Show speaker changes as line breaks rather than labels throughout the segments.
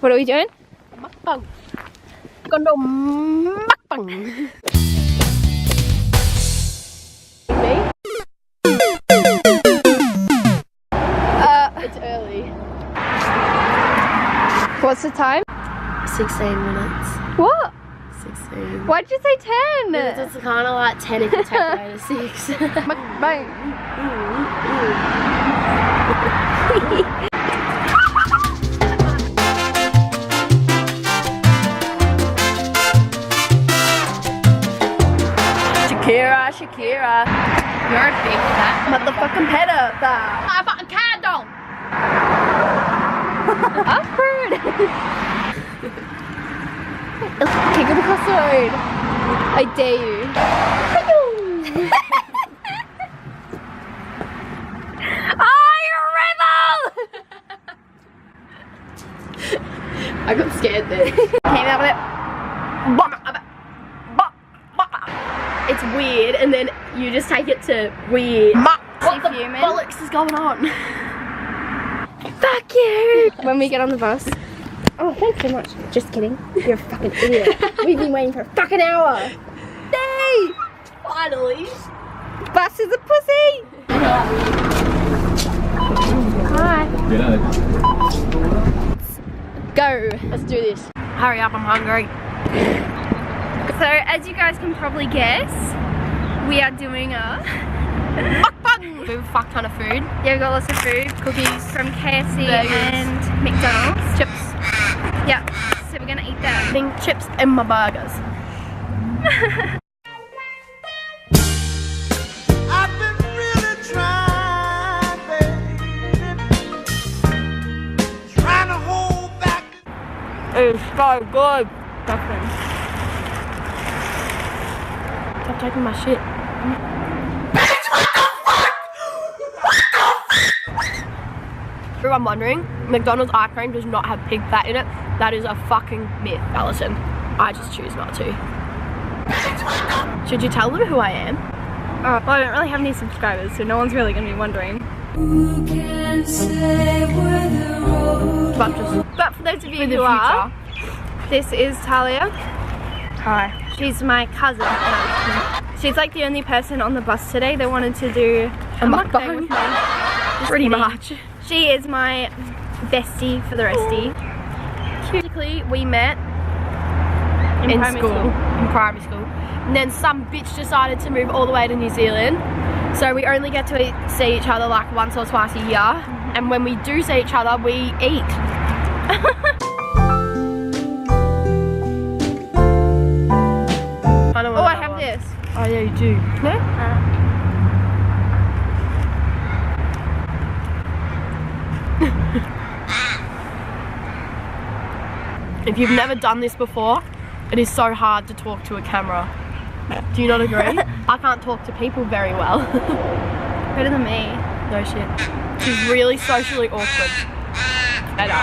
What are we doing?
Mukbang. Gonna mukbang. Me? It's early.
What's the time?
16 minutes.
What?
16.
Why'd you say 10?
It's kind of like 10 if you take away the 6.
Mukbang.
Shakira. You're a big fat motherfucking predator. I'm a fucking cat dog.
Awkward. Kick it across the road. I dare you. Oh, you're a rebel!
I got scared there.
Came out of it.
It's weird, and then you just take it to weird. What the bollocks is going on?
Fuck you! When we get on the bus. Oh, thanks so much. Just kidding. You're a fucking idiot. We've been waiting for a fucking hour. Yay!
Finally.
Bus is a pussy! Hi. Go.
Let's do this. Hurry up, I'm hungry.
So, as you guys can probably guess, we are doing a
mukbang. We have a fuck ton of food.
Yeah, we've got lots of food. Cookies from KFC and McDonald's.
Chips.
Yeah, so we're gonna eat that.
Putting chips in my burgers.
I've been really trying, baby. Trying to hold back.
It's so good. Stop taking my shit. Everyone wondering, McDonald's ice cream does not have pig fat in it. That is a fucking myth, Alison. I just choose not to. Should you tell them who I am?
Well, I don't really have any subscribers, so no one's really gonna be wondering.
Who can say where the road
But for those of you who are, this is Tahlia.
Hi.
She's my cousin. She's like the only person on the bus today that wanted to do a mukbang with me.
Pretty much.
She is my bestie for the restie. Basically, we met in
primary school. And then some bitch decided to move all the way to New Zealand. So we only get to see each other like once or twice a year. And when we do see each other, we eat.
Oh, I have this.
Oh yeah, you do. No? If you've never done this before, it is so hard to talk to a camera. Do you not agree? I can't talk to people very well.
Better than me.
No shit. She's really socially awkward. Better.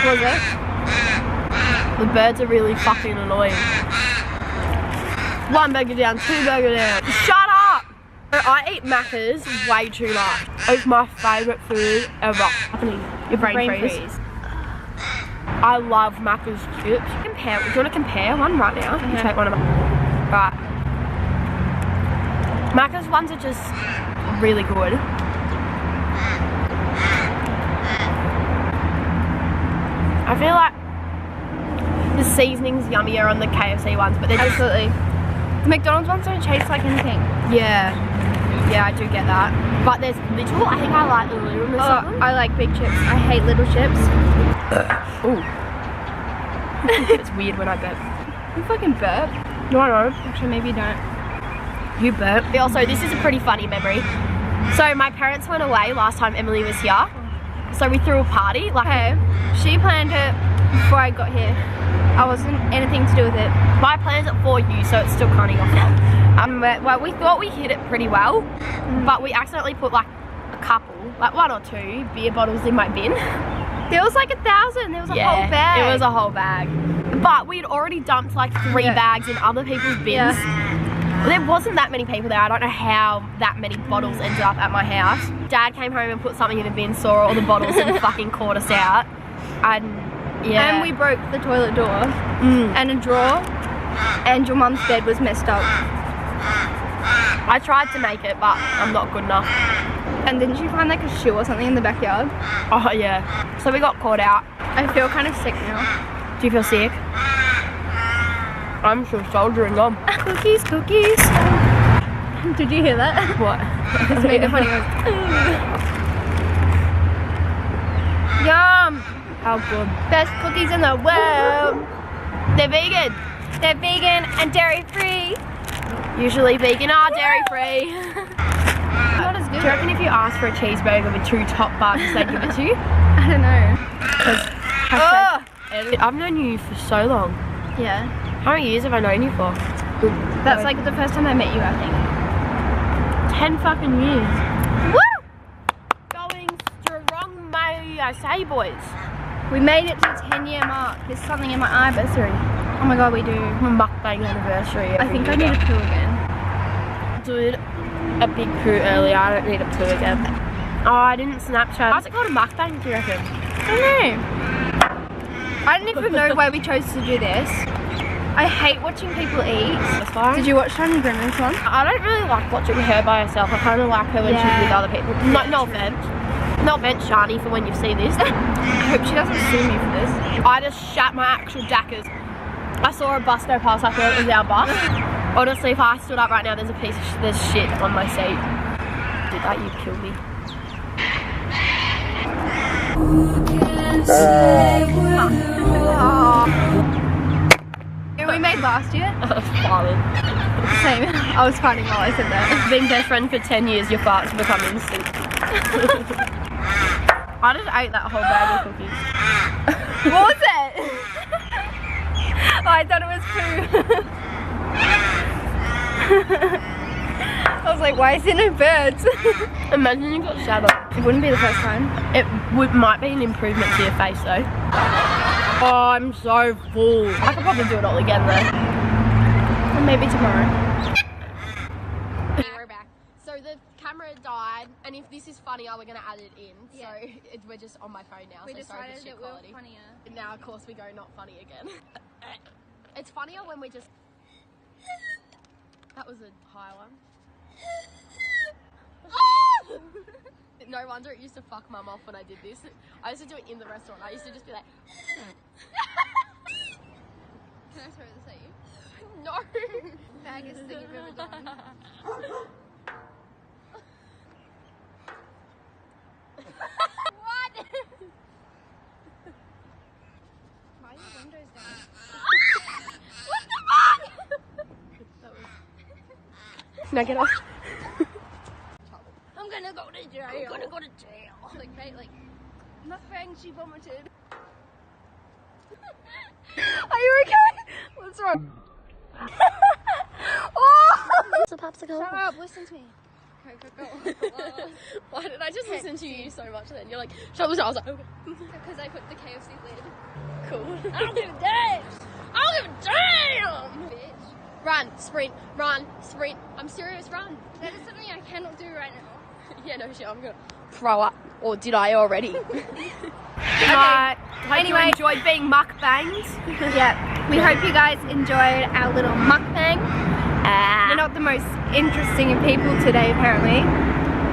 Was it?
The birds are really fucking annoying. 1 burger down, 2 burger down. Shut up! I eat Macca's way too much. It's my favourite food ever. Your brain freeze. I love Macca's chips. Compare. Do you want to compare one right now? You take one of them. Right. Macca's ones are just really good. I feel like the seasoning's yummier on the KFC ones, but they're just...
Absolutely. The McDonald's ones don't taste like anything.
Yeah. Yeah, I do get that. But there's little, I think I like the littleness of them.
I like big chips. I hate little chips.
Ooh. It's weird when I burp.
You fucking burp.
No, I know.
Actually, maybe you don't.
You burp. Also, this is a pretty funny memory. So my parents went away last time Emily was here. So we threw a party. Like,
hey, she planned it before I got here. I wasn't anything to do with it.
My plans it for you, so it's still kind of your fault. Well, we thought we hit it pretty well, but we accidentally put like a couple, like 1 or 2 beer bottles in my bin.
There was like 1,000. There was a whole bag.
It was a whole bag. But we had already dumped like 3 bags in other people's bins.
Yeah.
There wasn't that many people there. I don't know how that many bottles ended up at my house. Dad came home and put something in a bin, saw all the bottles and fucking caught us out. And Yeah.
And we broke the toilet door
Mm.
and a drawer, and your mum's bed was messed up.
I tried to make it, but I'm not good enough.
And didn't you find like a shoe or something in the backyard?
Oh yeah. So we got caught out.
I feel kind of sick now.
Do you feel sick? I'm still soldiering on.
Cookies, cookies. Did you hear that?
What?
It's made a funny noise. Yum!
How good.
Best cookies in the world.
They're vegan.
They're vegan and dairy free.
Usually vegan are dairy free.
Not as
Do
good.
you reckon if you asked for a cheeseburger with 2 top buns, they'd give it to you?
I don't know.
Oh! I've known you for so long.
Yeah.
How many years have I known you for?
That's like the first time I met you, I think.
10 fucking years.
Woo!
Going strong, may I say, boys.
We made it to the 10-year mark. There's something in my eye, Bursary. Oh my god, we do.
Mukbang anniversary.
I think I need a poo again.
Did a big poo earlier. I don't need a poo again. Oh, I didn't Snapchat. Why's it called a mukbang, do you reckon?
I don't know. I don't even know why we chose to do this. I hate watching people eat.
That's fine.
Did you watch Tiny Grimmer's one?
I don't really like watching her by herself. I kind of like her when she's
Yeah.
with other people. No offense. No offense, Shani, for when you see this.
I hope she doesn't sue me for this.
I just shat my actual jackers. I saw a bus go past. I thought it was our bus. Honestly, if I stood up right now, there's there's shit on my seat. Did that? You'd kill me.
Who can say whether
Yeah, we made last year.
I was farting.
Same. I was fighting while I said that.
Being best friend for 10 years, your farts become instinct. I just ate that whole bag of cookies.
What was it? Oh, I thought it was poo. I was like, why is there no birds?
Imagine you got shat on.
It wouldn't be the first time.
It might be an improvement to your face though. Oh, I'm so full. I could probably do it all again though.
Or maybe tomorrow.
We're back. So the camera died, and if this is funnier, we're gonna add it in.
Yeah.
So we're just on my phone now. So sorry for shit quality.
funnier.
And now, of course, we go not funny again. It's funnier when we just. That was a high one. No wonder it used to fuck mum off when I did this. I used to do it in the restaurant. I used to just be like.
Can I throw this at you?
No.
Faggest thing you've ever done.
What?
Why are your windows down?
What the fuck? That was... Now get off.
I'm gonna go to jail.
I'm gonna go to jail.
Like, mate, like, mukbang, she vomited.
Are you okay? What's wrong?
Oh!
It's a popsicle.
Shut up, listen to me. Go.
Why did I just listen to you so much then? You're like, shut up. I was like, okay.
Because I put the KFC lid.
Cool.
I don't give a damn!
I don't give a damn!
Bitch.
Run, sprint, run, sprint. I'm serious, run.
That is something I cannot do right now.
Yeah, no shit, I'm gonna throw up. Or did I already? Good
night.
Hope
Anyway.
you enjoyed being mukbangs.
Yeah, we hope you guys enjoyed our little mukbang. We're not the most interesting of people today, apparently,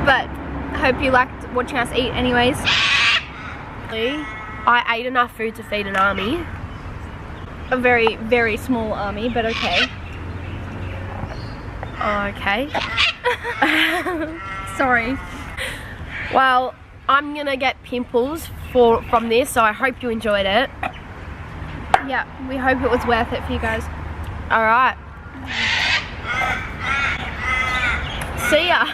but I hope you liked watching us eat anyways.
I ate enough food to feed an army.
A very, very small army, but okay.
Okay.
Sorry.
Well, I'm gonna get pimples from this, so I hope you enjoyed it.
Yeah, we hope it was worth it for you guys.
Alright. See ya.